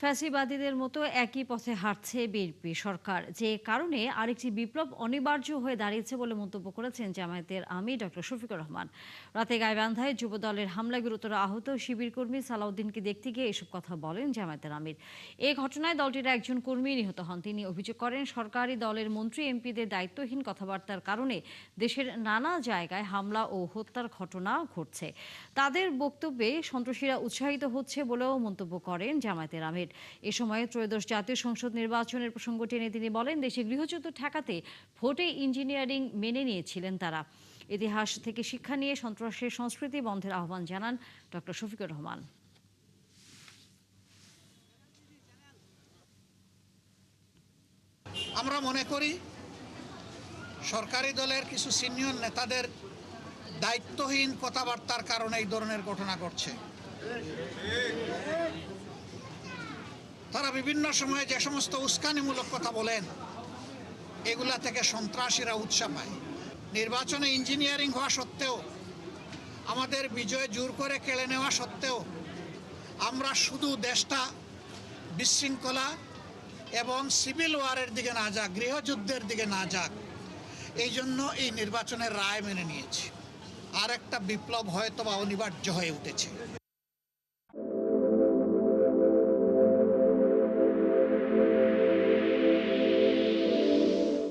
ফ্যাসিবাদীদের মতো একই পথে হাঁটছে বিএনপি সরকার, যে কারণে আরেকটি বিপ্লব অনিবার্য হয়ে দাঁড়িয়েছে বলে মন্তব্য করেছেন জামায়াতের আমির ডক্টর শফিকুর রহমান। রাতে গাইবান্ধায় যুবদলের হামলায় গুরুতর আহত শিবির কর্মী সালাউদ্দিনকে দেখতে গিয়ে এসব কথা বলেন জামায়াতের আমির। এই ঘটনায় দলটির একজন কর্মী নিহত হন। তিনি অভিযোগ করেন, সরকারি দলের মন্ত্রী এমপিদের দায়িত্বহীন কথাবার্তার কারণে দেশের নানা জায়গায় হামলা ও হত্যার ঘটনা ঘটছে। তাদের বক্তব্যে সন্ত্রাসীরা উৎসাহিত হচ্ছে বলেও মন্তব্য করেন জামায়াতের আমির। এ সময় ত্রয়োদশ জাতীয় সংসদ নির্বাচনের প্রসঙ্গ টেনে তিনি বলেন, দেশে গৃহযুদ্ধ ঠেকাতে ভোটে ইঞ্জিনিয়ারিং মেনে নিয়েছিলেন তারা। ইতিহাস থেকে শিক্ষা নিয়ে সন্ত্রাসের সংস্কৃতি বন্ধের আহ্বান জানান ডক্টর শফিকুর রহমান। আমরা মনে করি সরকারি দলের কিছু সিনিয়র নেতাদের দায়িত্বহীন কথাবার্তার কারণে এই ধরনের ঘটনা ঘটছে। তারা বিভিন্ন সময়ে যে সমস্ত উস্কানিমূলক কথা বলেন, এগুলা থেকে সন্ত্রাসীরা উৎসাহ পায়। নির্বাচনে ইঞ্জিনিয়ারিং হওয়া সত্ত্বেও, আমাদের বিজয় জোর করে কেড়ে নেওয়া সত্ত্বেও আমরা শুধু দেশটা বিশৃঙ্খলা এবং সিভিল ওয়ারের দিকে না যাক, গৃহযুদ্ধের দিকে না যাক, এই জন্য এই নির্বাচনের রায় মেনে নিয়েছি। আর একটা বিপ্লব হয়তো বা অনিবার্য হয়ে উঠেছে।